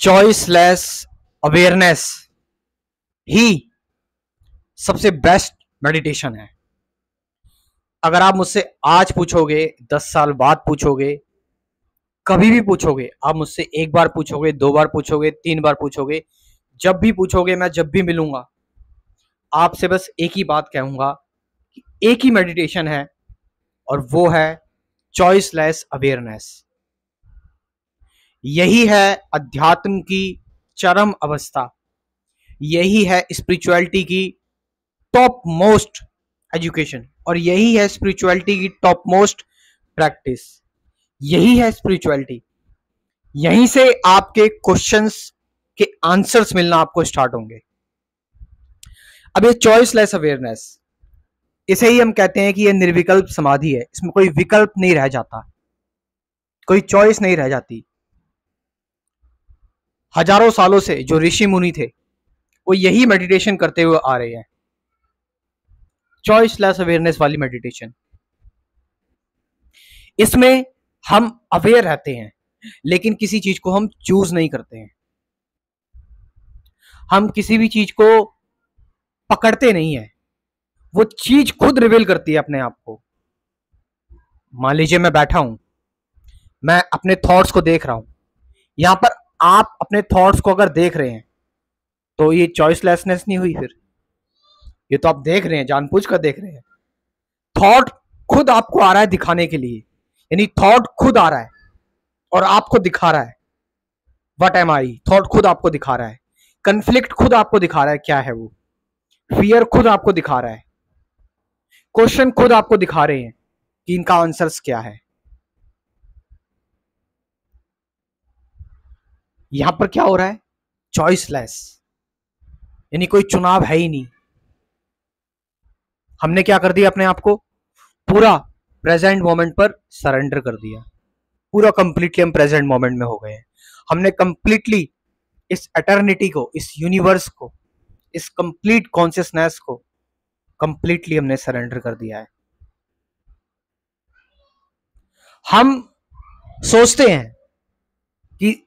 Choiceless awareness ही सबसे best meditation है। अगर आप मुझसे आज पूछोगे, 10 साल बाद पूछोगे, कभी भी पूछोगे, आप मुझसे एक बार पूछोगे, 2 बार पूछोगे, 3 बार पूछोगे, जब भी पूछोगे, मैं जब भी मिलूंगा आपसे बस एक ही बात कहूंगा कि एक ही मेडिटेशन है और वो है चॉइसलेस अवेयरनेस। यही है अध्यात्म की चरम अवस्था, यही है स्पिरिचुअलिटी की टॉप मोस्ट एजुकेशन और यही है स्पिरिचुअलिटी की टॉप मोस्ट प्रैक्टिस। यही है स्पिरिचुअलिटी। यहीं से आपके क्वेश्चंस के आंसर्स मिलना आपको स्टार्ट होंगे। अब ये चॉइसलेस अवेयरनेस, इसे ही हम कहते हैं कि ये निर्विकल्प समाधि है। इसमें कोई विकल्प नहीं रह जाता, कोई चॉइस नहीं रह जाती। हजारों सालों से जो ऋषि मुनि थे वो यही मेडिटेशन करते हुए आ रहे हैं, चॉइसलेस अवेयरनेस वाली मेडिटेशन। इसमें हम अवेयर रहते हैं लेकिन किसी चीज को हम चूज नहीं करते हैं, हम किसी भी चीज को पकड़ते नहीं है, वो चीज खुद रिवील करती है अपने आप को। मान लीजिए मैं बैठा हूं, मैं अपने थॉट्स को देख रहा हूं, यहां पर आप अपने थॉट्स को अगर देख रहे हैं तो ये चॉइसलेसनेस नहीं हुई? फिर ये तो आप देख रहे हैं, जानबूझ कर देख रहे हैं। थॉट खुद आपको आ रहा है दिखाने के लिए, यानी थॉट खुद आ रहा है और आपको दिखा रहा है। What am I? थॉट खुद आपको दिखा रहा है, कन्फ्लिक्ट खुद आपको दिखा रहा है क्या है वो, फियर खुद आपको दिखा रहा है, क्वेश्चन खुद आपको दिखा रहे हैं कि इनका आंसर्स क्या है। यहां पर क्या हो रहा है? चॉइसलेस, यानी कोई चुनाव है ही नहीं। हमने क्या कर दिया? अपने आप को पूरा प्रेजेंट मोमेंट पर सरेंडर कर दिया। पूरा कंप्लीटली हम प्रेजेंट मोमेंट में हो गए हैं। हमने कंप्लीटली इस एटर्निटी को, इस यूनिवर्स को, इस कंप्लीट कॉन्शियसनेस को कंप्लीटली हमने सरेंडर कर दिया है। हम सोचते हैं कि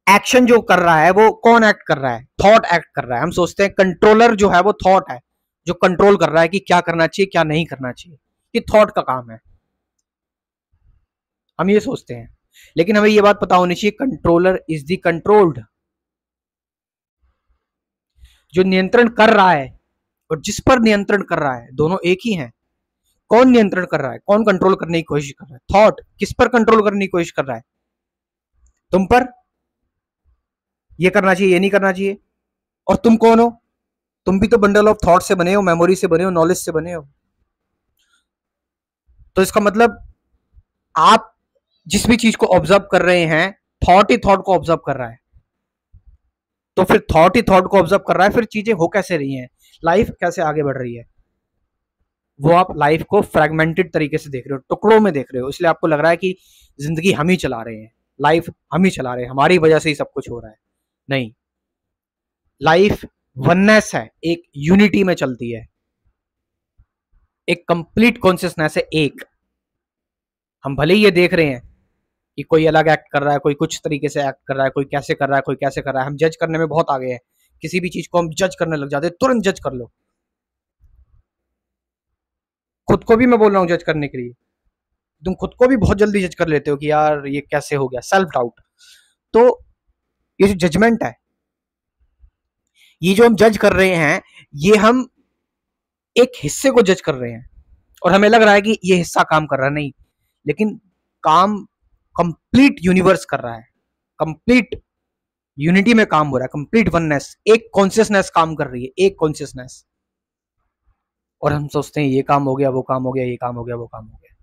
एक्शन जो कर रहा है वो कौन एक्ट कर रहा है? थॉट एक्ट कर रहा है। हम सोचते हैं कंट्रोलर जो है वो थॉट है, जो कंट्रोल कर रहा है कि क्या करना चाहिए क्या नहीं करना चाहिए। ये थॉट का काम है, हम ये सोचते हैं। लेकिन हमें ये बात पता होनी चाहिए, कंट्रोलर इज द कंट्रोल्ड। जो नियंत्रण कर रहा है और जिस पर नियंत्रण कर रहा है, दोनों एक ही हैं। कौन नियंत्रण कर रहा है? कौन कंट्रोल करने की कोशिश कर रहा है? थॉट। किस पर कंट्रोल करने की कोशिश कर रहा है? तुम पर। ये करना चाहिए, ये नहीं करना चाहिए। और तुम कौन हो? तुम भी तो बंडल ऑफ थॉट से बने हो, मेमोरी से बने हो, नॉलेज से बने हो। तो इसका मतलब आप जिस भी चीज को ऑब्जर्व कर रहे हैं, थॉट ही थॉट को ऑब्जर्व कर रहा है। तो फिर थॉट ही थॉट को ऑब्जर्व कर रहा है, फिर चीजें हो कैसे रही हैं, लाइफ कैसे आगे बढ़ रही है? वो आप लाइफ को फ्रेगमेंटेड तरीके से देख रहे हो, टुकड़ों में देख रहे हो, इसलिए आपको लग रहा है कि जिंदगी हम ही चला रहे हैं, लाइफ हम ही चला रहे हैं, हमारी वजह से ही सब कुछ हो रहा है। नहीं, लाइफ वननेस है, एक यूनिटी में चलती है, एक कंप्लीट कॉन्शियसनेस है। एक हम भले ही ये देख रहे हैं कि कोई अलग एक्ट कर रहा है, कोई कुछ तरीके से एक्ट कर रहा है, कोई कैसे कर रहा है, कोई कैसे कर रहा है। हम जज करने में बहुत आगे हैं, किसी भी चीज को हम जज करने लग जाते हैं, तुरंत जज कर लो। खुद को भी मैं बोल रहा हूँ जज करने के लिए, तुम खुद को भी बहुत जल्दी जज कर लेते हो कि यार ये कैसे हो गया, सेल्फ डाउट। तो ये जो जजमेंट है, ये जो हम जज कर रहे हैं, ये हम एक हिस्से को जज कर रहे हैं और हमें लग रहा है कि ये हिस्सा काम कर रहा है। नहीं, लेकिन काम कंप्लीट यूनिवर्स कर रहा है, कंप्लीट यूनिटी में काम हो रहा है, कंप्लीट वननेस, एक कॉन्शियसनेस काम कर रही है, एक कॉन्शियसनेस। और हम सोचते हैं ये काम हो गया, वो काम हो गया, ये काम हो गया, वो काम हो गया।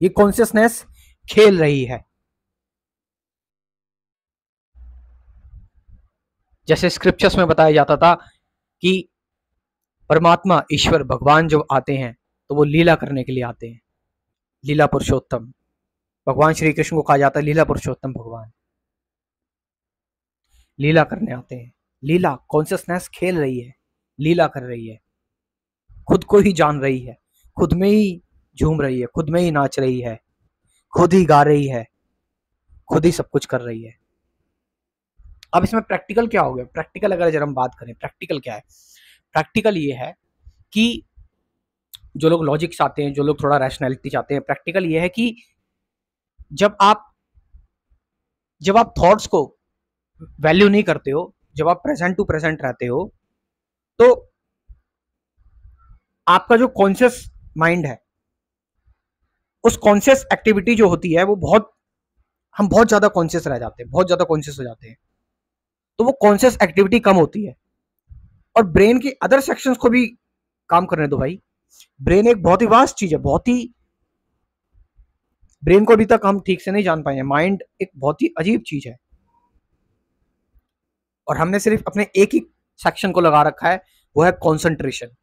ये कॉन्शियसनेस खेल रही है। जैसे स्क्रिप्चर्स में बताया जाता था कि परमात्मा, ईश्वर, भगवान जो आते हैं तो वो लीला करने के लिए आते हैं। लीला पुरुषोत्तम भगवान श्री कृष्ण को कहा जाता है लीला पुरुषोत्तम भगवान, लीला करने आते हैं। लीला, कॉन्शियसनेस खेल रही है, लीला कर रही है, खुद को ही जान रही है, खुद में ही झूम रही है, खुद में ही नाच रही है, खुद ही गा रही है, खुद ही सब कुछ कर रही है। अब इसमें प्रैक्टिकल क्या हो गया? प्रैक्टिकल अगर हम बात करें, प्रैक्टिकल क्या है? प्रैक्टिकल ये है कि जो लोग लॉजिक चाहते हैं, जो लोग थोड़ा रैशनैलिटी चाहते हैं, प्रैक्टिकल ये है कि जब आप थॉट्स को वैल्यू नहीं करते हो, जब आप प्रेजेंट टू प्रेजेंट रहते हो, तो आपका जो कॉन्शियस माइंड है, उस कॉन्शियस एक्टिविटी जो होती है वो हम बहुत ज्यादा कॉन्शियस रह जाते हैं, बहुत ज्यादा कॉन्शियस हो जाते हैं। तो वो कॉन्शियस एक्टिविटी कम होती है और ब्रेन की अदर सेक्शंस को भी काम करने दो भाई। ब्रेन एक बहुत ही वास्ट चीज है, बहुत ही, ब्रेन को अभी तक हम ठीक से नहीं जान पाए हैं। माइंड एक बहुत ही अजीब चीज है और हमने सिर्फ अपने एक ही सेक्शन को लगा रखा है, वो है कॉन्सेंट्रेशन।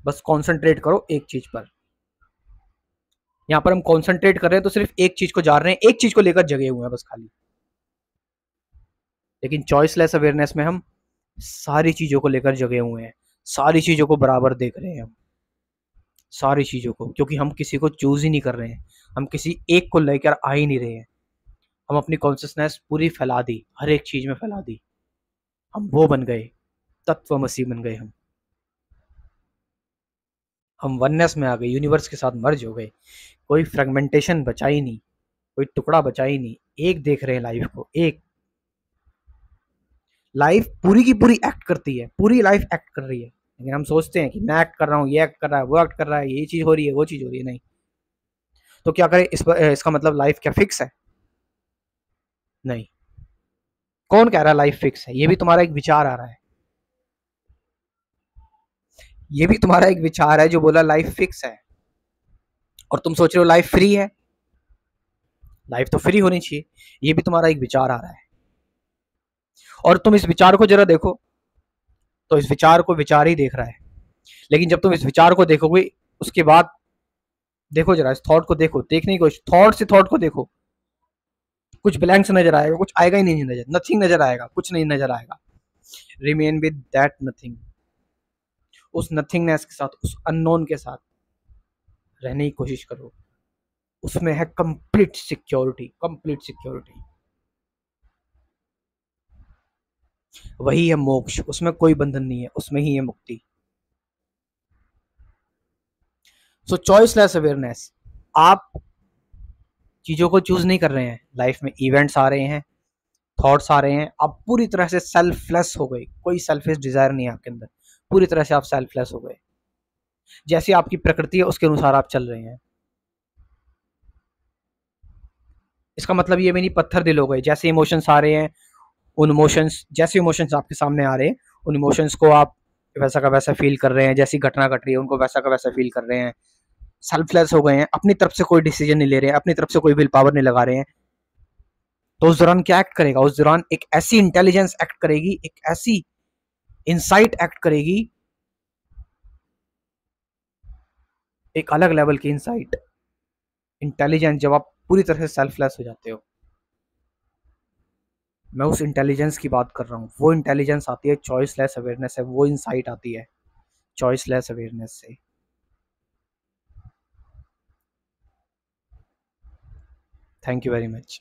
बस कॉन्सेंट्रेट करो एक चीज पर। यहां पर हम कॉन्सेंट्रेट कर रहे हैं तो सिर्फ एक चीज को जा रहे हैं, एक चीज को लेकर जगे हुए हैं बस खाली। लेकिन चॉइसलेस अवेयरनेस में हम सारी चीजों को लेकर जगे हुए हैं, सारी चीजों को बराबर देख रहे हैं हम, सारी चीजों को, क्योंकि हम किसी को चूज ही नहीं कर रहे हैं, हम किसी एक को लेकर आ ही नहीं रहे हैं। हम अपनी कॉन्शियसनेस पूरी फैला दी, हर एक चीज में फैला दी। हम वो बन गए, तत्वमसी बन गए हम वननेस में आ गए, यूनिवर्स के साथ मर्ज हो गए। कोई फ्रेगमेंटेशन बचा ही नहीं, कोई टुकड़ा बचा ही नहीं, एक देख रहे हैं लाइफ को, एक। लाइफ पूरी की पूरी एक्ट करती है, पूरी लाइफ एक्ट कर रही है, लेकिन हम सोचते हैं कि मैं एक्ट कर रहा हूँ, ये एक्ट कर रहा है, वो एक्ट कर रहा है, ये चीज हो रही है, वो चीज हो रही है। नहीं। तो क्या करें? इसका मतलब लाइफ क्या फिक्स है? नहीं। कौन कह रहा है लाइफ फिक्स है? ये भी तुम्हारा एक विचार आ रहा है, ये भी तुम्हारा एक विचार है जो बोला लाइफ फिक्स है, और तुम सोच रहे हो लाइफ फ्री है। लाइफ तो फ्री होनी चाहिए, ये भी तुम्हारा एक विचार आ रहा है। और तुम इस विचार को जरा देखो, तो इस विचार को विचार ही देख रहा है, लेकिन जब तुम इस विचार को देखोगे, उसके बाद देखो जरा, इस थॉट को देखो, देखने की कोशिश, थॉट से थॉट को देखो, कुछ ब्लैंक्स नजर आएगा, कुछ आएगा ही नहीं नजर, नथिंग नजर आएगा, कुछ नहीं नजर आएगा। रिमेन विद दैट नथिंग, उस नथिंगनेस के साथ, उस अननोन के साथ रहने की कोशिश करो। उसमें है कंप्लीट सिक्योरिटी, कंप्लीट सिक्योरिटी। वही है मोक्ष, उसमें कोई बंधन नहीं है, उसमें ही है मुक्ति। सो चॉइसलेस अवेयरनेस, आप चीजों को चूज नहीं कर रहे हैं, लाइफ में इवेंट्स आ रहे हैं, थॉट्स आ रहे हैं, आप पूरी तरह से सेल्फलेस हो गए, कोई सेल्फिश डिजायर नहीं है आपके अंदर, पूरी तरह से आप सेल्फलेस हो गए। जैसी आपकी प्रकृति है उसके अनुसार आप चल रहे हैं। इसका मतलब ये भी नहीं पत्थर दिल हो गए, जैसे इमोशंस आ रहे हैं, उन इमोशंस, जैसे इमोशंस आपके सामने आ रहे हैं, उन इमोशंस को आप वैसा का वैसा फील कर रहे हैं, जैसी घटना घट रही है उनको वैसा का वैसा फील कर रहे हैं। सेल्फलेस हो गए हैं, अपनी तरफ से कोई डिसीजन नहीं ले रहे हैं, अपनी तरफ से कोई विल पावर नहीं लगा रहे हैं। तो उस दौरान क्या एक्ट करेगा? उस दौरान एक ऐसी इंटेलिजेंस एक्ट करेगी, एक ऐसी इंसाइट एक्ट करेगी, एक अलग लेवल की इंसाइट, इंटेलिजेंस, जब आप पूरी तरह से सेल्फलेस हो जाते हो। मैं उस इंटेलिजेंस की बात कर रहा हूँ, वो इंटेलिजेंस आती है चॉइसलेस अवेयरनेस है, वो इंसाइट आती है चॉइसलेस अवेयरनेस से। Thank you very much.